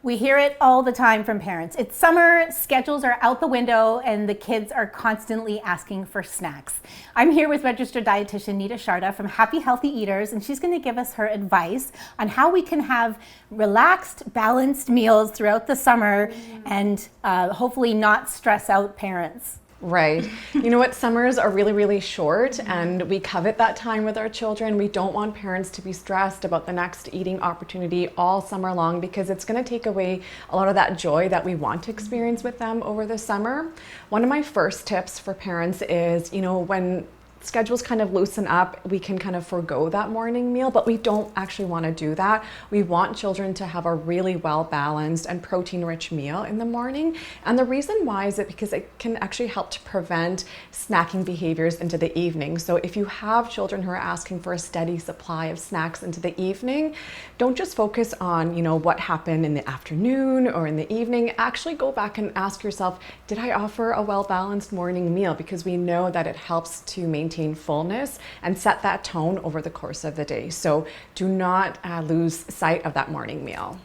We hear it all the time from parents. It's summer, schedules are out the window, and the kids are constantly asking for snacks. I'm here with registered dietitian Nita Sharda from Happy Healthy Eaters, and she's going to give us her advice on how we can have relaxed, balanced meals throughout the summer and hopefully not stress out parents. Right. You know what? Summers are really, really short and we covet that time with our children. We don't want parents to be stressed about the next eating opportunity all summer long because it's going to take away a lot of that joy that we want to experience with them over the summer. One of my first tips for parents is, when schedules kind of loosen up, we can kind of forgo that morning meal, but we don't actually want to do that. We want children to have a really well-balanced and protein-rich meal in the morning. And the reason why is because it can actually help to prevent snacking behaviors into the evening. So if you have children who are asking for a steady supply of snacks into the evening, don't just focus on, what happened in the afternoon or in the evening. Actually go back and ask yourself, did I offer a well-balanced morning meal? Because we know that it helps to maintain fullness and set that tone over the course of the day. So do not lose sight of that morning meal.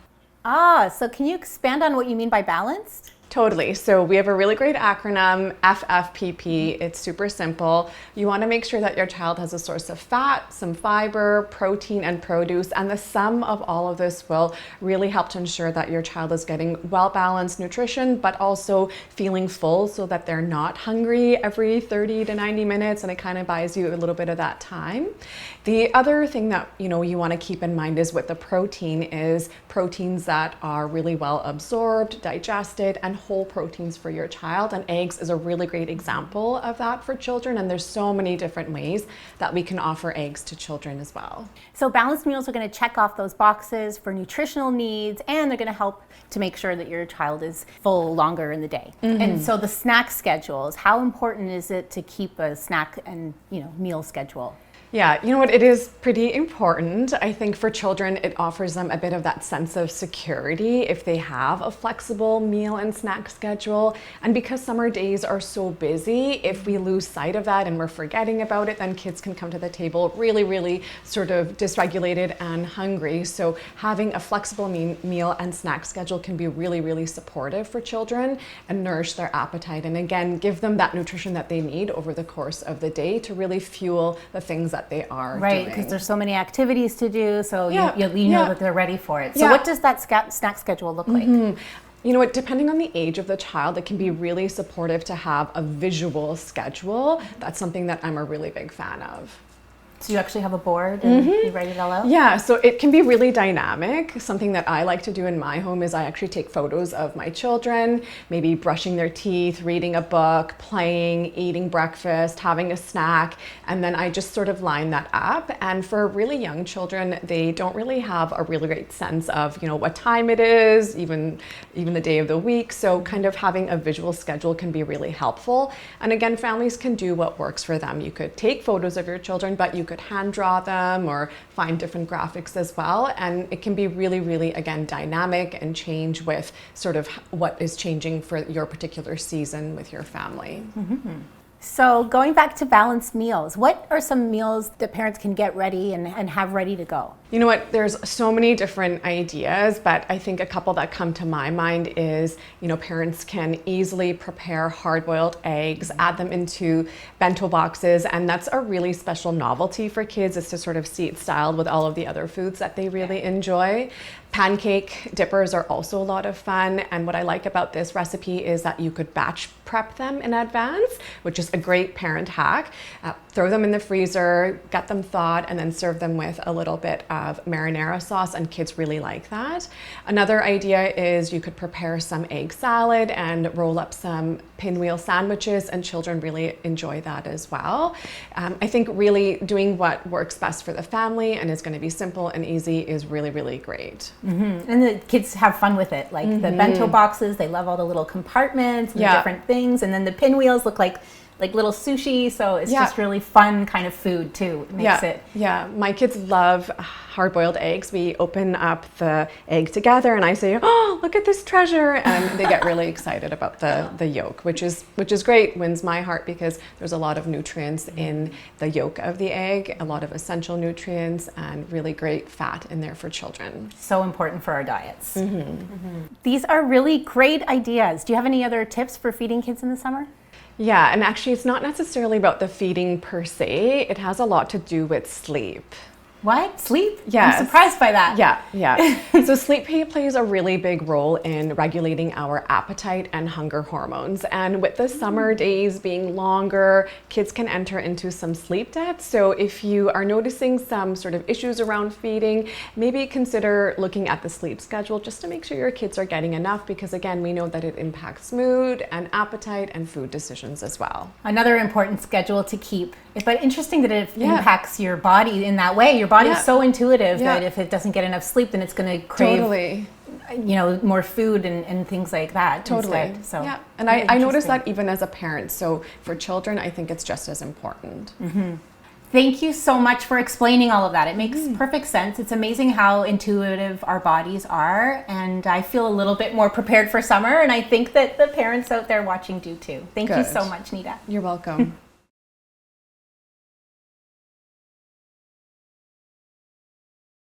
So can you expand on what you mean by balanced? Totally. So we have a really great acronym, FFPP. It's super simple. You want to make sure that your child has a source of fat, some fiber, protein, and produce. And the sum of all of this will really help to ensure that your child is getting well-balanced nutrition, but also feeling full so that they're not hungry every 30 to 90 minutes. And it kind of buys you a little bit of that time. The other thing that, you want to keep in mind is with the protein is proteins that are really well absorbed, digested, and whole proteins for your child, and eggs is a really great example of that for children, and there's so many different ways that we can offer eggs to children as well. So balanced meals are going to check off those boxes for nutritional needs, and they're going to help to make sure that your child is full longer in the day. And so the snack schedules, how important is it to keep a snack and meal schedule? Yeah, you know what, it is pretty important. I think for children, it offers them a bit of that sense of security if they have a flexible meal and snack schedule. And because summer days are so busy, if we lose sight of that and we're forgetting about it, then kids can come to the table really, really sort of dysregulated and hungry. So having a flexible meal and snack schedule can be really, really supportive for children and nourish their appetite. And again, give them that nutrition that they need over the course of the day to really fuel the things that they are right, because there's so many activities to do, so you know that they're ready for it. So what does that snack schedule look like? You know what, depending on the age of the child, it can be really supportive to have a visual schedule. That's something that I'm a really big fan of. So you actually have a board and you write it all out? Yeah, so it can be really dynamic. Something that I like to do in my home is I actually take photos of my children, maybe brushing their teeth, reading a book, playing, eating breakfast, having a snack, and then I just sort of line that up. And for really young children, they don't really have a really great sense of, what time it is, even the day of the week. So kind of having a visual schedule can be really helpful. And again, families can do what works for them. You could take photos of your children, but you could hand draw them or find different graphics as well. And it can be really, really, again, dynamic and change with sort of what is changing for your particular season with your family. So going back to balanced meals, what are some meals that parents can get ready and have ready to go? You know what, there's so many different ideas, but I think a couple that come to my mind is, parents can easily prepare hard-boiled eggs, add them into bento boxes, and that's a really special novelty for kids, is to sort of see it styled with all of the other foods that they really enjoy. Pancake dippers are also a lot of fun, and what I like about this recipe is that you could batch prep them in advance, which is a great parent hack. Throw them in the freezer, get them thawed, and then serve them with a little bit of marinara sauce, and kids really like that. Another idea is you could prepare some egg salad and roll up some pinwheel sandwiches, and children really enjoy that as well. I think really doing what works best for the family and is going to be simple and easy is really, really great. And the kids have fun with it, like the bento boxes, they love all the little compartments and the different things, and then the pinwheels look like like little sushi, so it's Yeah. just really fun kind of food too. It makes it. Yeah, my kids love hard-boiled eggs. We open up the egg together and I say, oh, look at this treasure. And they get really excited about the yolk, which is great, wins my heart because there's a lot of nutrients in the yolk of the egg, a lot of essential nutrients and really great fat in there for children. So important for our diets. These are really great ideas. Do you have any other tips for feeding kids in the summer? Yeah, and actually it's not necessarily about the feeding per se. It has a lot to do with sleep. What? Sleep? Yes. I'm surprised by that. Yeah. So sleep plays a really big role in regulating our appetite and hunger hormones. And with the summer days being longer, kids can enter into some sleep debt. So if you are noticing some sort of issues around feeding, maybe consider looking at the sleep schedule just to make sure your kids are getting enough, because again, we know that it impacts mood and appetite and food decisions as well. Another important schedule to keep. But interesting that it impacts your body in that way. Your body's so intuitive that if it doesn't get enough sleep, then it's going to crave more food and things like that. Instead. So yeah, and I noticed that even as a parent. So for children, I think it's just as important. Thank you so much for explaining all of that. It makes perfect sense. It's amazing how intuitive our bodies are, and I feel a little bit more prepared for summer, and I think that the parents out there watching do too. Thank you so much, Nita. You're welcome.